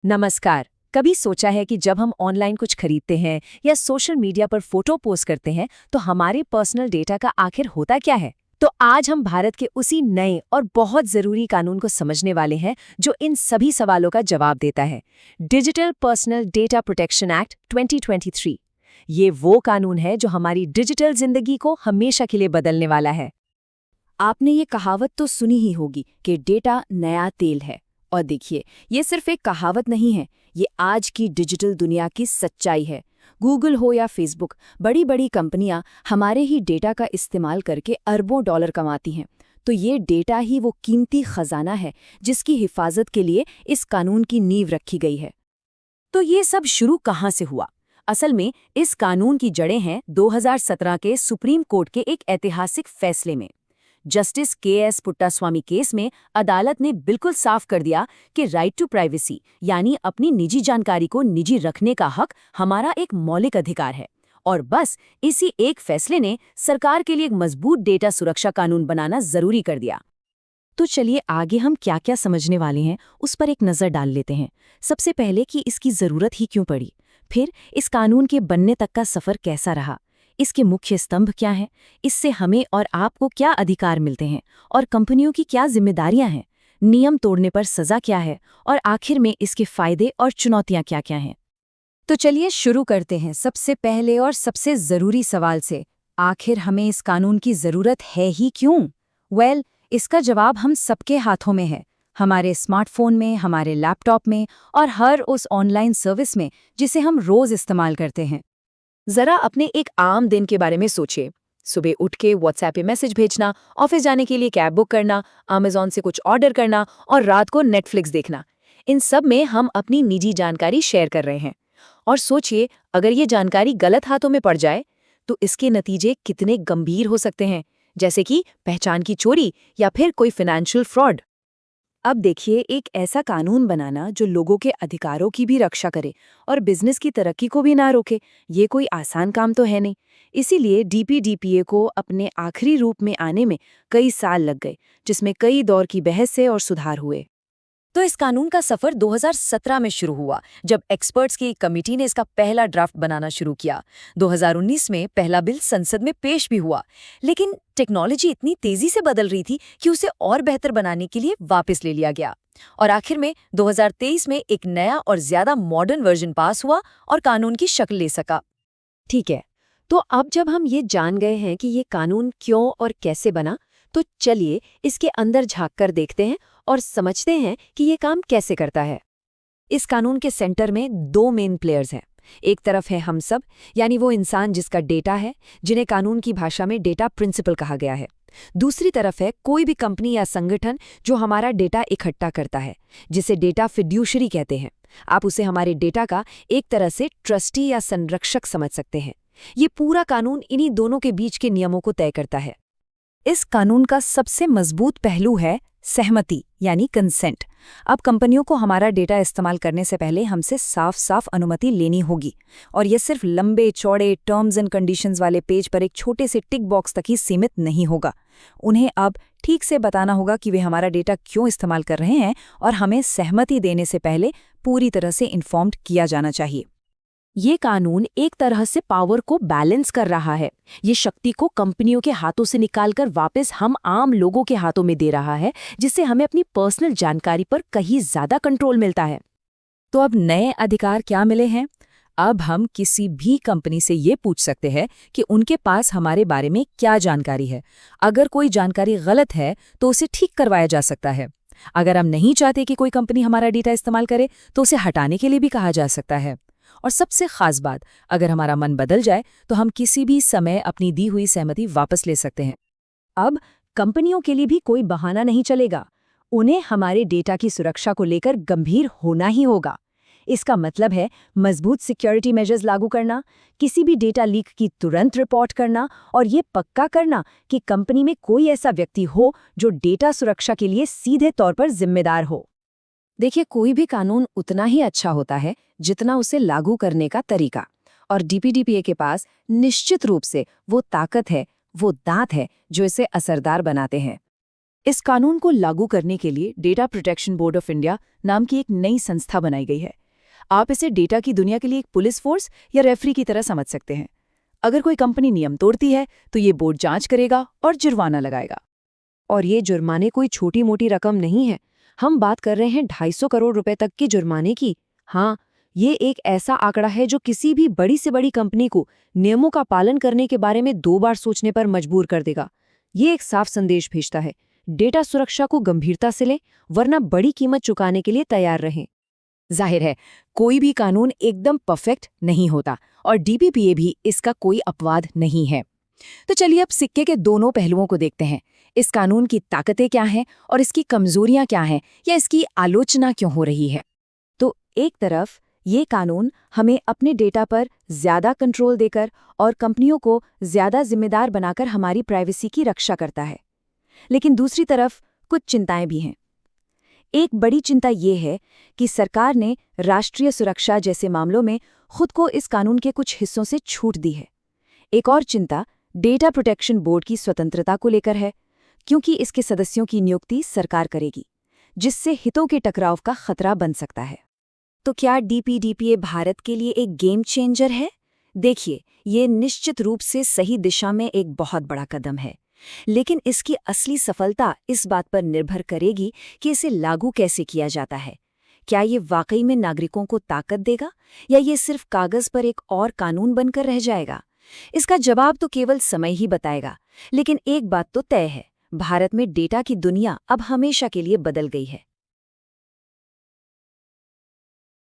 नमस्कार। कभी सोचा है कि जब हम ऑनलाइन कुछ खरीदते हैं या सोशल मीडिया पर फोटो पोस्ट करते हैं तो हमारे पर्सनल डेटा का आखिर होता क्या है? तो आज हम भारत के उसी नए और बहुत जरूरी कानून को समझने वाले हैं जो इन सभी सवालों का जवाब देता है। Digital personal data protection act 2023। ये वो कानून है जो हमारी डिजिटल जिंदगी को हमेशा के लिए बदलने वाला है। आपने ये कहावत तो सुनी ही होगी कि डेटा नया तेल है। और देखिए, ये सिर्फ एक कहावत नहीं है, ये आज की डिजिटल दुनिया की सच्चाई है। गूगल हो या फेसबुक, बड़ी बड़ी कंपनियां हमारे ही डेटा का इस्तेमाल करके अरबों डॉलर कमाती हैं। तो ये डेटा ही वो कीमती खजाना है जिसकी हिफाजत के लिए इस कानून की नींव रखी गई है। तो ये सब शुरू कहाँ से हुआ? असल में इस कानून की जड़ें हैं 2017 के सुप्रीम कोर्ट के एक ऐतिहासिक फैसले में। Justice KS. पुट्टास्वामी केस में अदालत ने बिल्कुल साफ कर दिया कि राइट टू प्राइवेसी यानी अपनी निजी जानकारी को निजी रखने का हक हमारा एक मौलिक अधिकार है। और बस इसी एक फैसले ने सरकार के लिए एक मजबूत डेटा सुरक्षा कानून बनाना जरूरी कर दिया। तो चलिए आगे हम क्या क्या समझने वाले हैं उस पर एक नज़र डाल लेते हैं। सबसे पहले कि इसकी ज़रूरत ही क्यों पड़ी, फिर इस कानून के बनने तक का सफ़र कैसा रहा, इसके मुख्य स्तंभ क्या हैं, इससे हमें और आपको क्या अधिकार मिलते हैं और कंपनियों की क्या जिम्मेदारियां हैं, नियम तोड़ने पर सज़ा क्या है और आखिर में इसके फायदे और चुनौतियां क्या क्या हैं। तो चलिए शुरू करते हैं सबसे पहले और सबसे ज़रूरी सवाल से। आखिर हमें इस कानून की ज़रूरत है ही क्यों? इसका जवाब हम सबके हाथों में है। हमारे स्मार्टफोन में, हमारे लैपटॉप में और हर उस ऑनलाइन सर्विस में जिसे हम रोज़ इस्तेमाल करते हैं। जरा अपने एक आम दिन के बारे में सोचिए। सुबह उठ के व्हाट्सएप पे मैसेज भेजना, ऑफिस जाने के लिए कैब बुक करना, अमेज़न से कुछ ऑर्डर करना और रात को नेटफ्लिक्स देखना। इन सब में हम अपनी निजी जानकारी शेयर कर रहे हैं। और सोचिए, अगर ये जानकारी गलत हाथों में पड़ जाए तो इसके नतीजे कितने गंभीर हो सकते हैं, जैसे कि पहचान की चोरी या फिर कोई फाइनेंशियल फ्रॉड। अब देखिए, एक ऐसा कानून बनाना जो लोगों के अधिकारों की भी रक्षा करे और बिजनेस की तरक्की को भी ना रोके, ये कोई आसान काम तो है नहीं। इसीलिए डीपीडीपीए को अपने आखिरी रूप में आने में कई साल लग गए, जिसमें कई दौर की बहस से और सुधार हुए। तो इस कानून का सफर 2017 में शुरू हुआ, जब एक्सपर्ट्स की एक कमेटी ने इसका पहला ड्राफ्ट बनाना शुरू किया। 2019 में पहला बिल संसद में पेश भी हुआ, लेकिन टेक्नोलॉजी इतनी तेजी से बदल रही थी कि उसे और बेहतर बनाने के लिए वापस ले लिया गया। और आखिर में 2023 में एक नया और ज्यादा मॉडर्न वर्जन पास हुआ और कानून की शक्ल ले सका। ठीक है, तो अब जब हम ये जान गए हैं कि ये कानून क्यों और कैसे बना, तो चलिए इसके अंदर झांक कर देखते हैं और समझते हैं कि ये काम कैसे करता है। इस कानून के सेंटर में दो मेन प्लेयर्स हैं। एक तरफ है हम सब, यानी वो इंसान जिसका डेटा है, जिन्हें कानून की भाषा में डेटा प्रिंसिपल कहा गया है। दूसरी तरफ है कोई भी कंपनी या संगठन जो हमारा डेटा इकट्ठा करता है, जिसे डेटा फिड्यूशरी कहते हैं। आप उसे हमारे डेटा का एक तरह से ट्रस्टी या संरक्षक समझ सकते हैं। ये पूरा कानून इन्हीं दोनों के बीच के नियमों को तय करता है। इस कानून का सबसे मजबूत पहलू है सहमति यानी कंसेंट। अब कंपनियों को हमारा डेटा इस्तेमाल करने से पहले हमसे साफ साफ अनुमति लेनी होगी, और यह सिर्फ लंबे चौड़े टर्म्स एंड कंडीशंस वाले पेज पर एक छोटे से टिक बॉक्स तक ही सीमित नहीं होगा। उन्हें अब ठीक से बताना होगा कि वे हमारा डेटा क्यों इस्तेमाल कर रहे हैं, और हमें सहमति देने से पहले पूरी तरह से इन्फॉर्म्ड किया जाना चाहिए। ये कानून एक तरह से पावर को बैलेंस कर रहा है। ये शक्ति को कंपनियों के हाथों से निकालकर वापस हम आम लोगों के हाथों में दे रहा है, जिससे हमें अपनी पर्सनल जानकारी पर कहीं ज्यादा कंट्रोल मिलता है। तो अब नए अधिकार क्या मिले हैं? अब हम किसी भी कंपनी से ये पूछ सकते हैं कि उनके पास हमारे बारे में क्या जानकारी है। अगर कोई जानकारी गलत है तो उसे ठीक करवाया जा सकता है। अगर हम नहीं चाहते कि कोई कंपनी हमारा डेटा इस्तेमाल करे तो उसे हटाने के लिए भी कहा जा सकता है। और सबसे खास बात, अगर हमारा मन बदल जाए तो हम किसी भी समय अपनी दी हुई सहमति वापस ले सकते हैं। अब कंपनियों के लिए भी कोई बहाना नहीं चलेगा। उन्हें हमारे डेटा की सुरक्षा को लेकर गंभीर होना ही होगा। इसका मतलब है मजबूत सिक्योरिटी मेजर्स लागू करना, किसी भी डेटा लीक की तुरंत रिपोर्ट करना और ये पक्का करना कि कंपनी में कोई ऐसा व्यक्ति हो जो डेटा सुरक्षा के लिए सीधे तौर पर जिम्मेदार हो। देखिए, कोई भी कानून उतना ही अच्छा होता है जितना उसे लागू करने का तरीका, और डीपीडीपीए के पास निश्चित रूप से वो ताकत है, वो दांत है जो इसे असरदार बनाते हैं। इस कानून को लागू करने के लिए data protection board of India नाम की एक नई संस्था बनाई गई है। आप इसे डेटा की दुनिया के लिए एक पुलिस फोर्स या रेफरी की तरह समझ सकते हैं। अगर कोई कंपनी नियम तोड़ती है तो ये बोर्ड जांच करेगा और जुर्माना लगाएगा। और ये जुर्माने कोई छोटी मोटी रकम नहीं है। हम बात कर रहे हैं 250 करोड़ रुपए तक के जुर्माने की। हाँ, ये एक ऐसा आंकड़ा है जो किसी भी बड़ी से बड़ी कंपनी को नियमों का पालन करने के बारे में 2 बार सोचने पर मजबूर कर देगा। ये एक साफ संदेश भेजता है, डेटा सुरक्षा को गंभीरता से लें, वरना बड़ी कीमत चुकाने के लिए तैयार रहें। जाहिर है, कोई भी कानून एकदम परफेक्ट नहीं होता और डीपीपीए भी इसका कोई अपवाद नहीं है। तो चलिए अब सिक्के के दोनों पहलुओं को देखते हैं। इस कानून की ताकतें क्या हैं और इसकी कमजोरियां क्या हैं, या इसकी आलोचना क्यों हो रही है। तो एक तरफ ये कानून हमें अपने डेटा पर ज्यादा कंट्रोल देकर और कंपनियों को ज्यादा जिम्मेदार बनाकर हमारी प्राइवेसी की रक्षा करता है। लेकिन दूसरी तरफ कुछ चिंताएं भी हैं। एक बड़ी चिंता ये है कि सरकार ने राष्ट्रीय सुरक्षा जैसे मामलों में खुद को इस कानून के कुछ हिस्सों से छूट दी है। एक और चिंता डेटा प्रोटेक्शन बोर्ड की स्वतंत्रता को लेकर है, क्योंकि इसके सदस्यों की नियुक्ति सरकार करेगी, जिससे हितों के टकराव का खतरा बन सकता है। तो क्या डीपीडीपीए भारत के लिए एक गेम चेंजर है? देखिए, ये निश्चित रूप से सही दिशा में एक बहुत बड़ा कदम है, लेकिन इसकी असली सफलता इस बात पर निर्भर करेगी कि इसे लागू कैसे किया जाता है। क्या ये वाकई में नागरिकों को ताकत देगा, या ये सिर्फ कागज पर एक और कानून बनकर रह जाएगा? इसका जवाब तो केवल समय ही बताएगा। लेकिन एक बात तो तय है, भारत में डेटा की दुनिया अब हमेशा के लिए बदल गई है।